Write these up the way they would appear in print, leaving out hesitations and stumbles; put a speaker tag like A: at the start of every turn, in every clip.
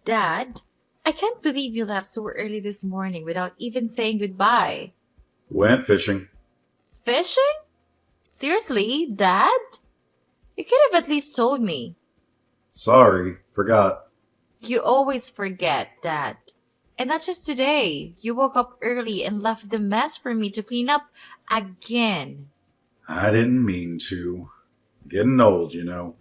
A: Dad, I can't believe you left so early this morning without even saying goodbye.
B: Went fishing.
A: Fishing? Seriously, Dad? You could have at least told me.
B: Sorry, forgot.
A: You always forget, Dad. And not just today. You woke up early and left the mess for me to clean up again.
B: I didn't mean to. Getting old, you know.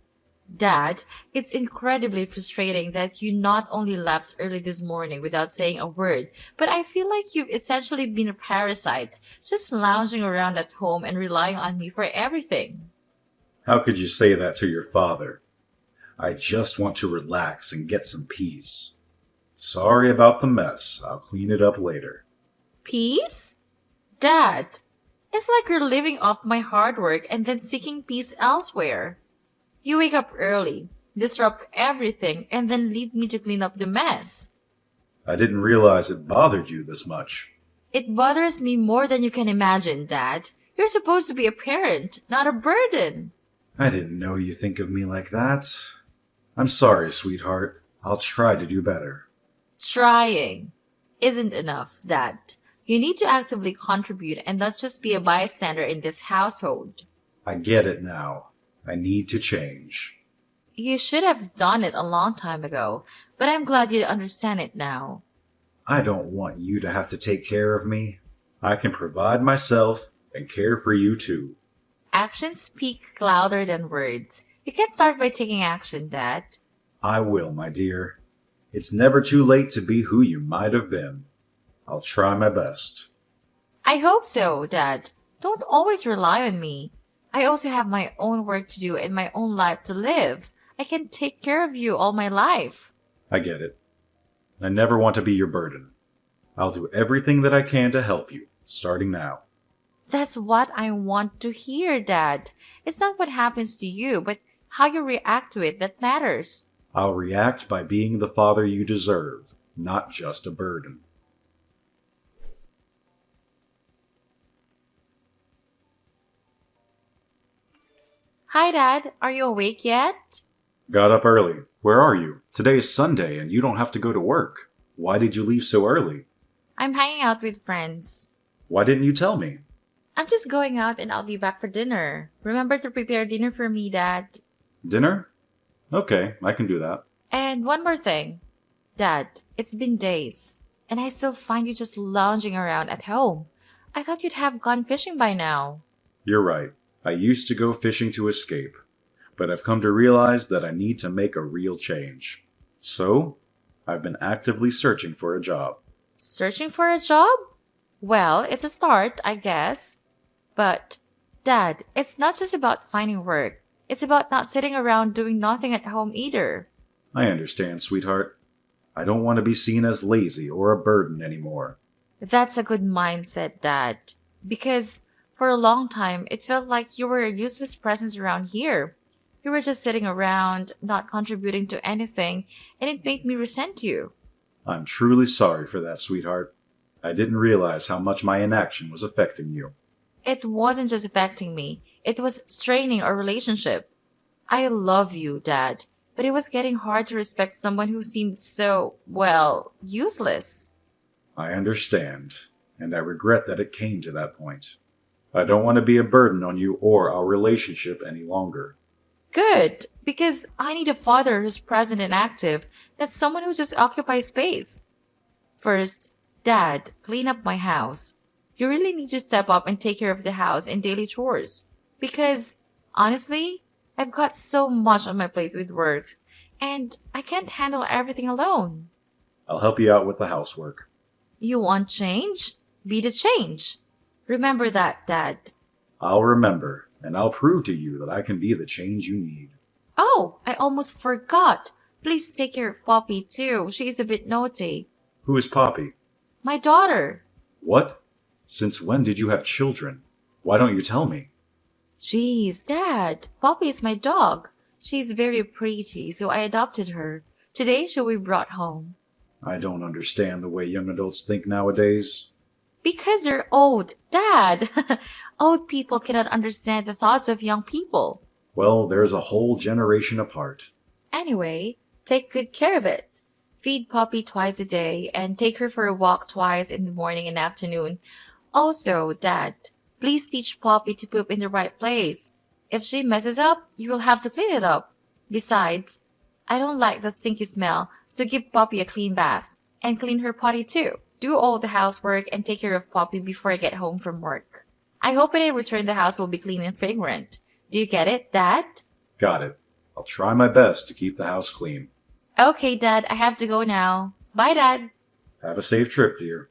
A: Dad, it's incredibly frustrating that you not only left early this morning without saying a word, but I feel like you've essentially been a parasite, just lounging around at home and relying on me for everything.
B: How could you say that to your father? I just want to relax and get some peace. Sorry about the mess. I'll clean it up later.
A: Peace? Dad, it's like you're living off my hard work and then seeking peace elsewhere. You wake up early, disrupt everything, and then leave me to clean up the mess.
B: I didn't realize it bothered you this much.
A: It bothers me more than you can imagine, Dad. You're supposed to be a parent, not a burden.
B: I didn't know you think of me like that. I'm sorry, sweetheart. I'll try to do better.
A: Trying isn't enough, Dad. You need to actively contribute and not just be a bystander in this household.
B: I get it now. I need to change.
A: You should have done it a long time ago, but I'm glad you understand it now.
B: I don't want you to have to take care of me. I can provide myself and care for you too.
A: Actions speak louder than words. You can start by taking action, Dad.
B: I will, my dear. It's never too late to be who you might have been. I'll try my best.
A: I hope so, Dad. Don't always rely on me. I also have my own work to do and my own life to live. I can take care of you all my life.
B: I get it. I never want to be your burden. I'll do everything that I can to help you, starting now.
A: That's what I want to hear, Dad. It's not what happens to you, but how you react to it that matters.
B: I'll react by being the father you deserve, not just a burden.
A: Hi, Dad. Are you awake yet?
B: Got up early. Where are you? Today is Sunday and you don't have to go to work. Why did you leave so early?
A: I'm hanging out with friends.
B: Why didn't you tell me?
A: I'm just going out and I'll be back for dinner. Remember to prepare dinner for me, Dad.
B: Dinner? Okay, I can do that.
A: And one more thing. Dad, it's been days, and I still find you just lounging around at home. I thought you'd have gone fishing by now.
B: You're right. I used to go fishing to escape, but I've come to realize that I need to make a real change. So, I've been actively searching for a job.
A: Searching for a job? Well, it's a start, I guess. But, Dad, it's not just about finding work. It's about not sitting around doing nothing at home either.
B: I understand, sweetheart. I don't want to be seen as lazy or a burden anymore.
A: That's a good mindset, Dad. Because for a long time, it felt like you were a useless presence around here. You were just sitting around, not contributing to anything, and it made me resent you.
B: I'm truly sorry for that, sweetheart. I didn't realize how much my inaction was affecting you.
A: It wasn't just affecting me. It was straining our relationship. I love you, Dad, but it was getting hard to respect someone who seemed so, well, useless.
B: I understand, and I regret that it came to that point. I don't want to be a burden on you or our relationship any longer.
A: Good, because I need a father who's present and active, not someone who just occupies space. First, Dad, clean up my house. You really need to step up and take care of the house and daily chores. Because, honestly, I've got so much on my plate with work, and I can't handle everything alone.
B: I'll help you out with the housework.
A: You want change? Be the change. Remember that, Dad.
B: I'll remember, and I'll prove to you that I can be the change you need.
A: Oh, I almost forgot. Please take care of Poppy, too. She is a bit naughty.
B: Who is Poppy?
A: My daughter.
B: What? Since when did you have children? Why don't you tell me?
A: Jeez, Dad. Poppy is my dog. She's very pretty, so I adopted her. Today she'll be brought home.
B: I don't understand the way young adults think nowadays.
A: Because they're old, Dad. Old people cannot understand the thoughts of young people.
B: Well, there's a whole generation apart.
A: Anyway, take good care of it. Feed Poppy twice a day and take her for a walk twice in the morning and afternoon. Also, Dad, please teach Poppy to poop in the right place. If she messes up, you will have to clean it up. Besides, I don't like the stinky smell, so give Poppy a clean bath. And clean her potty too. Do all the housework and take care of Poppy before I get home from work. I hope when I return the house will be clean and fragrant. Do you get it, Dad?
B: Got it. I'll try my best to keep the house clean.
A: Okay, Dad, I have to go now. Bye, Dad.
B: Have a safe trip, dear.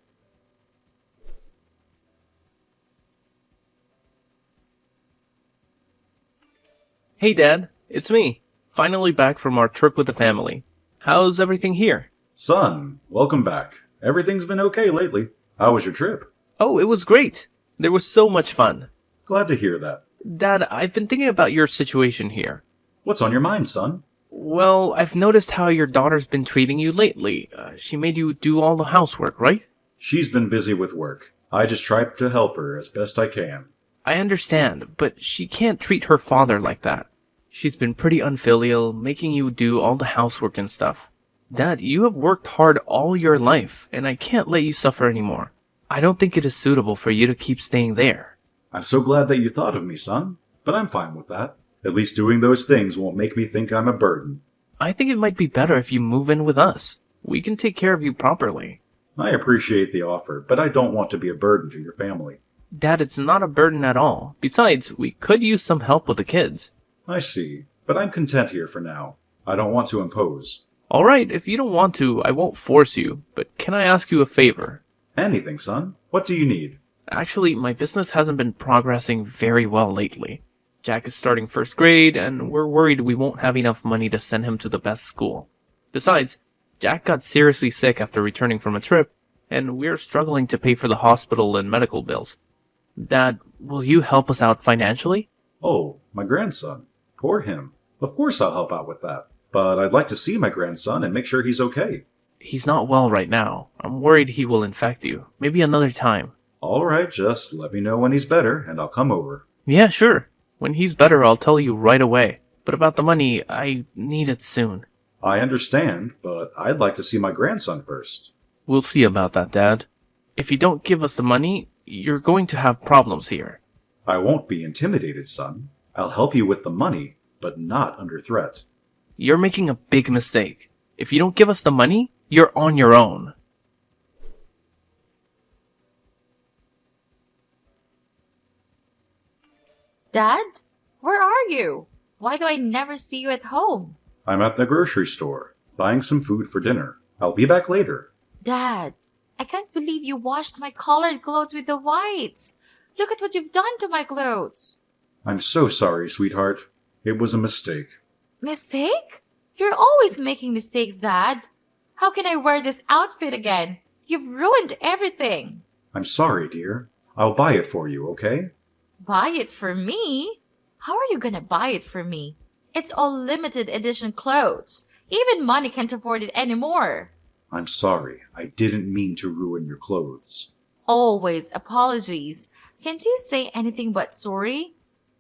C: Hey Dad, it's me. Finally back from our trip with the family. How's everything here?
B: Son, welcome back. Everything's been okay lately. How was your trip?
C: Oh, it was great. There was so much fun.
B: Glad to hear that.
C: Dad, I've been thinking about your situation here.
B: What's on your mind, son?
C: Well, I've noticed how your daughter's been treating you lately. She made you do all the housework, right?
B: She's been busy with work. I just try to help her as best I can.
C: I understand, but she can't treat her father like that. She's been pretty unfilial, making you do all the housework and stuff. Dad, you have worked hard all your life, and I can't let you suffer anymore. I don't think it is suitable for you to keep staying there.
B: I'm so glad that you thought of me, son, but I'm fine with that. At least doing those things won't make me think I'm a burden.
C: I think it might be better if you move in with us. We can take care of you properly.
B: I appreciate the offer, but I don't want to be a burden to your family.
C: Dad, it's not a burden at all. Besides, we could use some help with the kids.
B: I see, but I'm content here for now. I don't want to impose.
C: Alright, if you don't want to, I won't force you, but can I ask you a favor?
B: Anything, son. What do you need?
C: Actually, my business hasn't been progressing very well lately. Jack is starting first grade, and we're worried we won't have enough money to send him to the best school. Besides, Jack got seriously sick after returning from a trip, and we're struggling to pay for the hospital and medical bills. Dad, will you help us out financially?
B: Oh, my grandson. Poor him. Of course I'll help out with that. But I'd like to see my grandson and make sure he's okay.
C: He's not well right now. I'm worried he will infect you. Maybe another time.
B: All right, just let me know when he's better, and I'll come over.
C: Yeah, sure. When he's better, I'll tell you right away. But about the money, I need it soon.
B: I understand, but I'd like to see my grandson first.
C: We'll see about that, Dad. If you don't give us the money, you're going to have problems here.
B: I won't be intimidated, son. I'll help you with the money, but not under threat.
C: You're making a big mistake. If you don't give us the money, you're on your own.
A: Dad, where are you? Why do I never see you at home?
B: I'm at the grocery store, buying some food for dinner. I'll be back later.
A: Dad, I can't believe you washed my colored clothes with the whites. Look at what you've done to my clothes.
B: I'm so sorry, sweetheart. It was a mistake.
A: Mistake? You're always making mistakes, Dad. How can I wear this outfit again? You've ruined everything.
B: I'm sorry, dear. I'll buy it for you, okay?
A: Buy it for me? How are you gonna buy it for me? It's all limited edition clothes. Even money can't afford it anymore.
B: I'm sorry. I didn't mean to ruin your clothes.
A: Always apologies. Can't you say anything but sorry?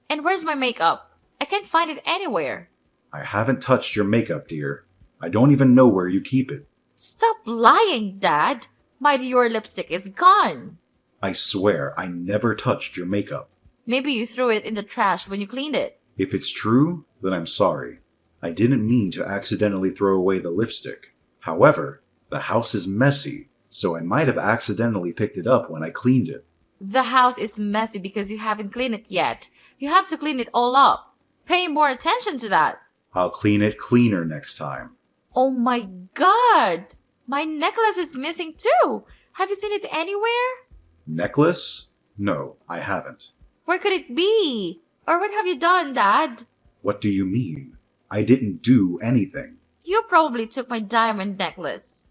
A: And where's my makeup? I can't find it anywhere.
B: I haven't touched your makeup, dear. I don't even know where you keep it.
A: Stop lying, Dad. My Dior lipstick is gone.
B: I swear I never touched your makeup.
A: Maybe you threw it in the trash when you cleaned it.
B: If it's true, then I'm sorry. I didn't mean to accidentally throw away the lipstick. However, the house is messy, so I might have accidentally picked it up when I cleaned it.
A: The house is messy because you haven't cleaned it yet. You have to clean it all up. Pay more attention to that.
B: I'll clean it cleaner next time.
A: Oh my God! My necklace is missing too. Have you seen it anywhere?
B: Necklace? No, I haven't.
A: Where could it be? Or what have you done, Dad?
B: What do you mean? I didn't do anything.
A: You probably took my diamond necklace.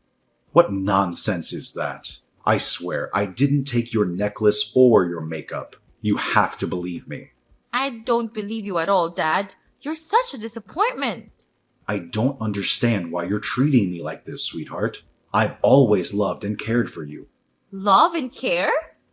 B: What nonsense is that? I swear, I didn't take your necklace or your makeup. You have to believe me.
A: I don't believe you at all, Dad. You're such a disappointment.
B: I don't understand why you're treating me like this, sweetheart. I've always loved and cared for you.
A: Love and care?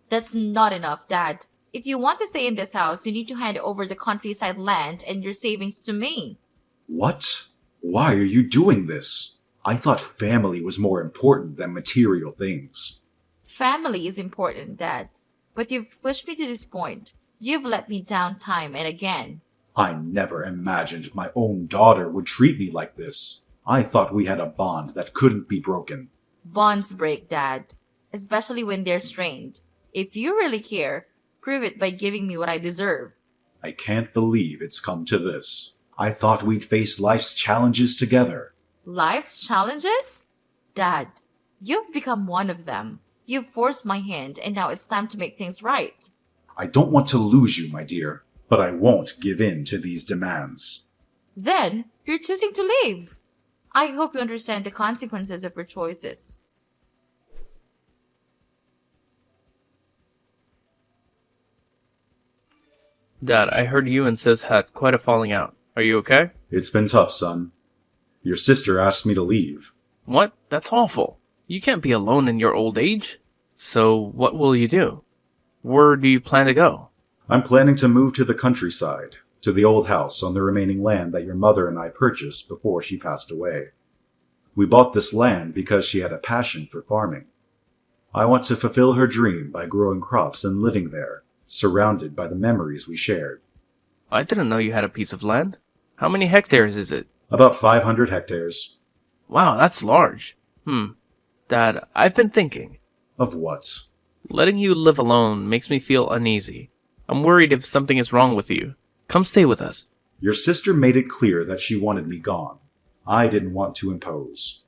A: That's not enough, Dad. If you want to stay in this house, you need to hand over the countryside land and your savings to me.
B: What? Why are you doing this? I thought family was more important than material things.
A: Family is important, Dad. But you've pushed me to this point. You've let me down time and again.
B: I never imagined my own daughter would treat me like this. I thought we had a bond that couldn't be broken.
A: Bonds break, Dad. Especially when they're strained. If you really care, prove it by giving me what I deserve.
B: I can't believe it's come to this. I thought we'd face life's challenges together.
A: Life's challenges? Dad, you've become one of them. You've forced my hand, and now it's time to make things right.
B: I don't want to lose you, my dear, but I won't give in to these demands.
A: Then, you're choosing to leave. I hope you understand the consequences of your choices.
C: Dad, I heard you and Sis had quite a falling out. Are you okay?
B: It's been tough, son. Your sister asked me to leave.
C: What? That's awful. You can't be alone in your old age. So, what will you do? Where do you plan to go?
B: I'm planning to move to the countryside, to the old house on the remaining land that your mother and I purchased before she passed away. We bought this land because she had a passion for farming. I want to fulfill her dream by growing crops and living there, surrounded by the memories we shared.
C: I didn't know you had a piece of land. How many hectares is it?
B: About 500 hectares.
C: Wow, that's large. Dad, I've been thinking.
B: Of what?
C: Letting you live alone makes me feel uneasy. I'm worried if something is wrong with you. Come stay with us.
B: Your sister made it clear that she wanted me gone. I didn't want to impose.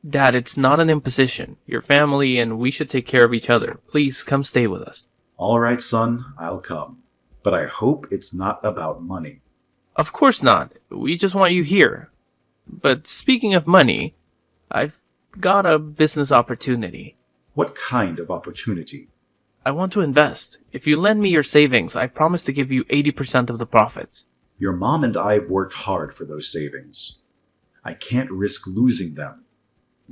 C: Dad, it's not an imposition. You're family and we should take care of each other. Please come stay with us.
B: All right, son, I'll come. But I hope it's not about money.
C: Of course not. We just want you here. But speaking of money, I've got a business opportunity.
B: What kind of opportunity?
C: I want to invest. If you lend me your savings, I promise to give you 80% of the profits.
B: Your mom and I have worked hard for those savings. I can't risk losing them.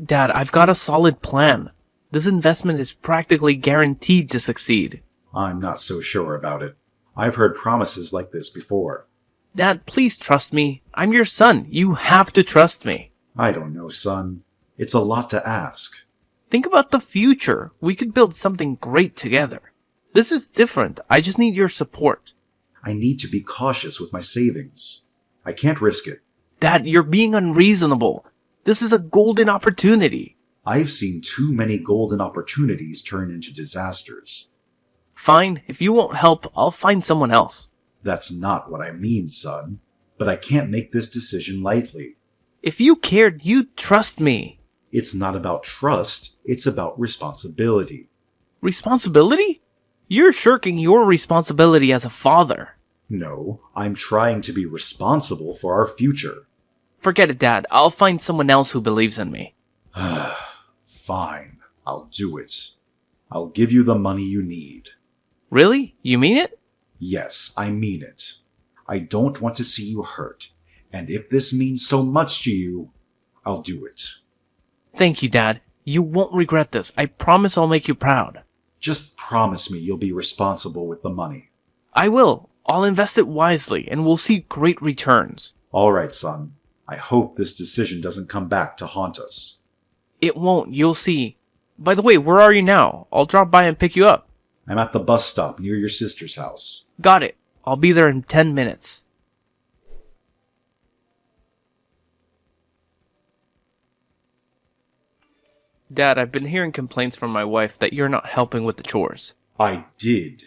C: Dad, I've got a solid plan. This investment is practically guaranteed to succeed.
B: I'm not so sure about it. I've heard promises like this before.
C: Dad, please trust me. I'm your son. You have to trust me.
B: I don't know, son. It's a lot to ask.
C: Think about the future. We could build something great together. This is different. I just need your support.
B: I need to be cautious with my savings. I can't risk it.
C: Dad, you're being unreasonable. This is a golden opportunity.
B: I've seen too many golden opportunities turn into disasters.
C: Fine. If you won't help, I'll find someone else.
B: That's not what I mean, son. But I can't make this decision lightly.
C: If you cared, you'd trust me.
B: It's not about trust, it's about responsibility.
C: Responsibility? You're shirking your responsibility as a father.
B: No, I'm trying to be responsible for our future.
C: Forget it, Dad. I'll find someone else who believes in me.
B: Fine, I'll do it. I'll give you the money you need.
C: Really? You mean it?
B: Yes, I mean it. I don't want to see you hurt, and if this means so much to you, I'll do it.
C: Thank you, Dad. You won't regret this. I promise I'll make you proud.
B: Just promise me you'll be responsible with the money.
C: I will. I'll invest it wisely, and we'll see great returns.
B: All right, son. I hope this decision doesn't come back to haunt us.
C: It won't. You'll see. By the way, where are you now? I'll drop by and pick you up.
B: I'm at the bus stop near your sister's house.
C: Got it. I'll be there in 10 minutes. Dad, I've been hearing complaints from my wife that you're not helping with the chores.
B: I did.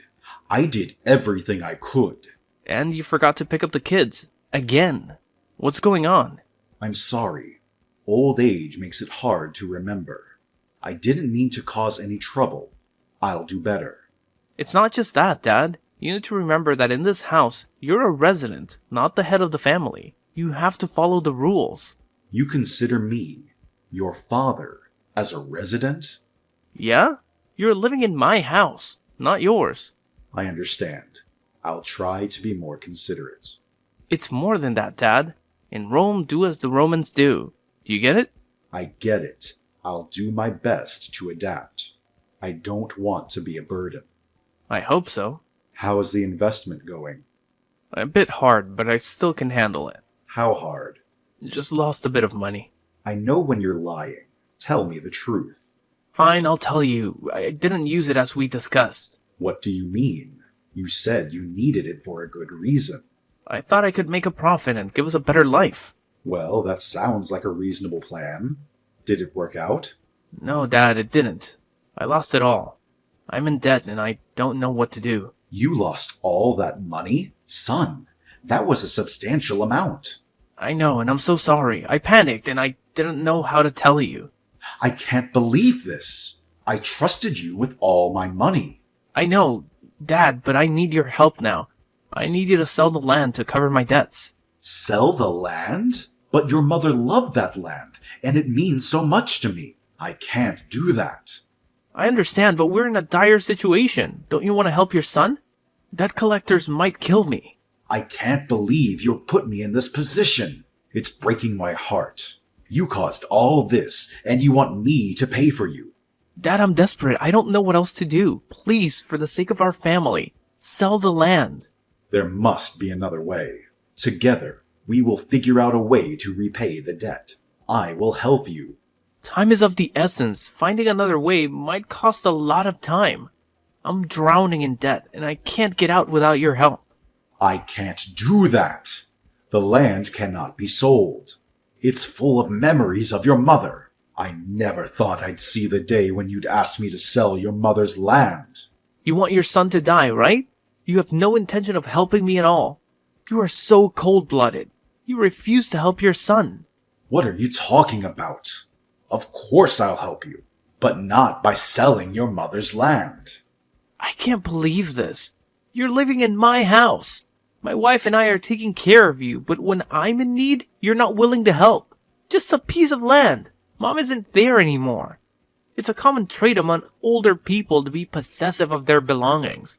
B: I did everything I could.
C: And you forgot to pick up the kids. Again. What's going on?
B: I'm sorry. Old age makes it hard to remember. I didn't mean to cause any trouble. I'll do better.
C: It's not just that, Dad. You need to remember that in this house, you're a resident, not the head of the family. You have to follow the rules.
B: You consider me, your father, as a resident?
C: Yeah? You're living in my house, not yours.
B: I understand. I'll try to be more considerate.
C: It's more than that, Dad. In Rome, do as the Romans do. Do you get it?
B: I get it. I'll do my best to adapt. I don't want to be a burden.
C: I hope so.
B: How is the investment going?
C: A bit hard, but I still can handle it.
B: How hard?
C: Just lost a bit of money.
B: I know when you're lying. Tell me the truth.
C: Fine, I'll tell you. I didn't use it as we discussed.
B: What do you mean? You said you needed it for a good reason.
C: I thought I could make a profit and give us a better life.
B: Well, that sounds like a reasonable plan. Did it work out?
C: No, Dad, it didn't. I lost it all. I'm in debt and I don't know what to do.
B: You lost all that money? Son, that was a substantial amount.
C: I know, and I'm so sorry. I panicked and I didn't know how to tell you.
B: I can't believe this. I trusted you with all my money.
C: I know, Dad, but I need your help now. I need you to sell the land to cover my debts.
B: Sell the land? But your mother loved that land, and it means so much to me. I can't do that.
C: I understand, but we're in a dire situation. Don't you want to help your son? Debt collectors might kill me.
B: I can't believe you'll put me in this position. It's breaking my heart. You caused all this, and you want me to pay for you.
C: Dad, I'm desperate. I don't know what else to do. Please, for the sake of our family, sell the land.
B: There must be another way. Together, we will figure out a way to repay the debt. I will help you.
C: Time is of the essence. Finding another way might cost a lot of time. I'm drowning in debt, and I can't get out without your help.
B: I can't do that. The land cannot be sold. It's full of memories of your mother. I never thought I'd see the day when you'd ask me to sell your mother's land.
C: You want your son to die, right? You have no intention of helping me at all. You are so cold-blooded. You refuse to help your son.
B: What are you talking about? Of course I'll help you, but not by selling your mother's land.
C: I can't believe this. You're living in my house. My wife and I are taking care of you, but when I'm in need, you're not willing to help. Just a piece of land. Mom isn't there anymore. It's a common trait among older people to be possessive of their belongings.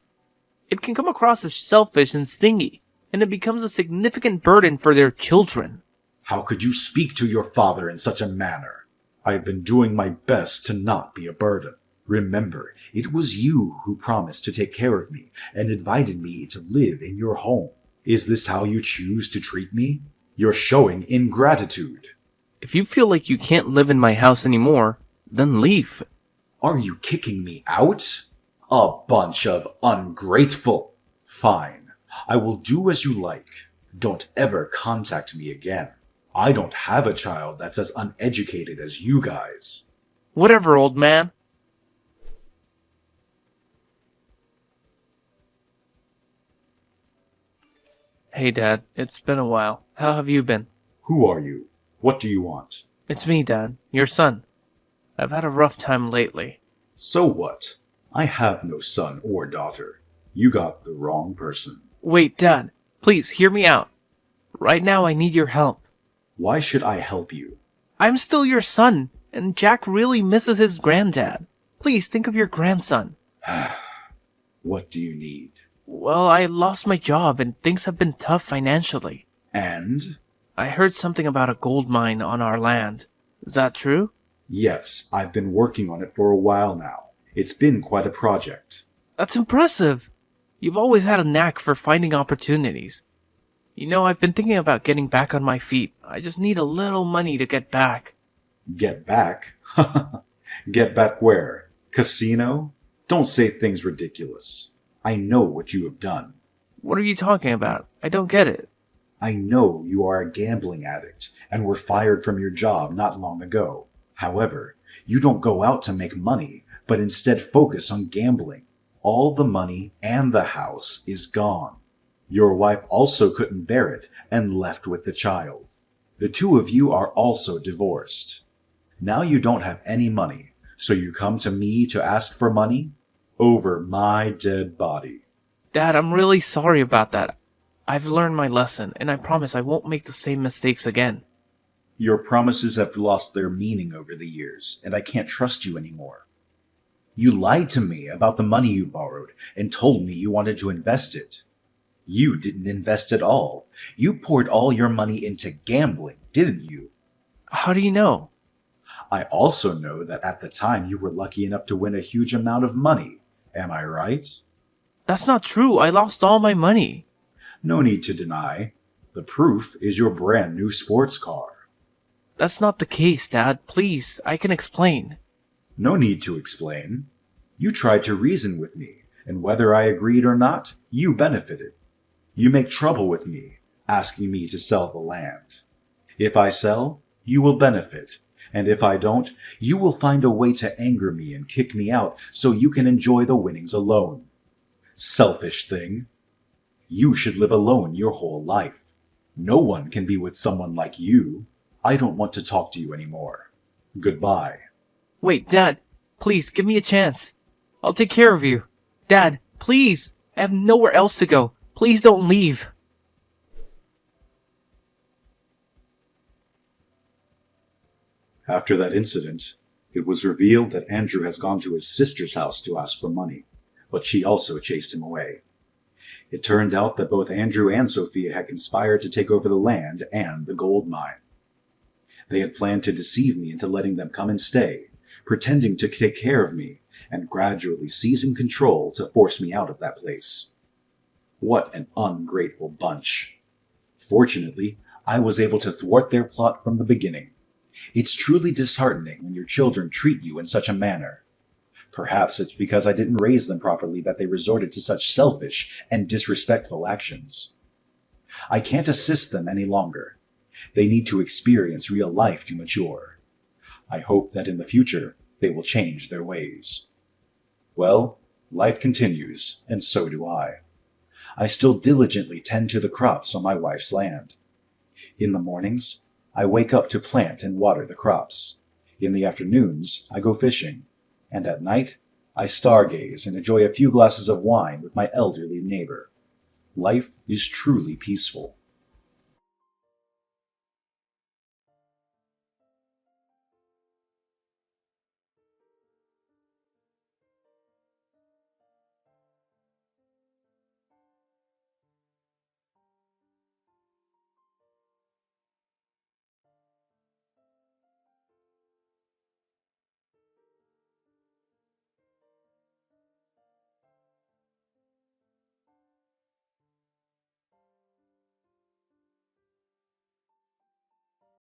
C: It can come across as selfish and stingy, and it becomes a significant burden for their children.
B: How could you speak to your father in such a manner? I've been doing my best to not be a burden. Remember, it was you who promised to take care of me and invited me to live in your home. Is this how you choose to treat me? You're showing ingratitude.
C: If you feel like you can't live in my house anymore, then leave.
B: Are you kicking me out? A bunch of ungrateful. Fine. I will do as you like. Don't ever contact me again. I don't have a child that's as uneducated as you guys.
C: Whatever, old man. Hey, Dad. It's been a while. How have you been?
B: Who are you? What do you want?
C: It's me, Dad. Your son. I've had a rough time lately.
B: So what? I have no son or daughter. You got the wrong person.
C: Wait, Dad. Please, hear me out. Right now, I need your help.
B: Why should I help you?
C: I'm still your son, and Jack really misses his granddad. Please, think of your grandson.
B: What do you need?
C: Well, I lost my job, and things have been tough financially.
B: And?
C: I heard something about a gold mine on our land. Is that true?
B: Yes, I've been working on it for a while now. It's been quite a project.
C: That's impressive. You've always had a knack for finding opportunities. You know, I've been thinking about getting back on my feet. I just need a little money to get back.
B: Get back? Get back where? Casino? Don't say things ridiculous. I know what you have done.
C: What are you talking about? I don't get it.
B: I know you are a gambling addict and were fired from your job not long ago. However, you don't go out to make money, but instead focus on gambling. All the money and the house is gone. Your wife also couldn't bear it and left with the child. The two of you are also divorced. Now you don't have any money, so you come to me to ask for money? Over my dead body.
C: Dad, I'm really sorry about that. I've learned my lesson, and I promise I won't make the same mistakes again.
B: Your promises have lost their meaning over the years, and I can't trust you anymore. You lied to me about the money you borrowed and told me you wanted to invest it. You didn't invest at all. You poured all your money into gambling, didn't you?
C: How do you know?
B: I also know that at the time you were lucky enough to win a huge amount of money. Am I right?
C: That's not true. I lost all my money.
B: No need to deny. The proof is your brand new sports car.
C: That's not the case, Dad. Please, I can explain.
B: No need to explain. You tried to reason with me, and whether I agreed or not, you benefited. You make trouble with me, asking me to sell the land. If I sell, you will benefit, and if I don't, you will find a way to anger me and kick me out so you can enjoy the winnings alone. Selfish thing. You should live alone your whole life. No one can be with someone like you. I don't want to talk to you anymore. Goodbye.
C: Wait, Dad, please give me a chance. I'll take care of you. Dad, please. I have nowhere else to go. Please don't leave.
B: After that incident, it was revealed that Andrew has gone to his sister's house to ask for money, but she also chased him away. It turned out that both Andrew and Sophia had conspired to take over the land and the gold mine. They had planned to deceive me into letting them come and stay, pretending to take care of me, and gradually seizing control to force me out of that place. What an ungrateful bunch. Fortunately, I was able to thwart their plot from the beginning. It's truly disheartening when your children treat you in such a manner. Perhaps it's because I didn't raise them properly that they resorted to such selfish and disrespectful actions. I can't assist them any longer. They need to experience real life to mature. I hope that in the future they will change their ways. Well, life continues, and so do I. I still diligently tend to the crops on my wife's land. In the mornings, I wake up to plant and water the crops. In the afternoons, I go fishing. And at night, I stargaze and enjoy a few glasses of wine with my elderly neighbor. Life is truly peaceful.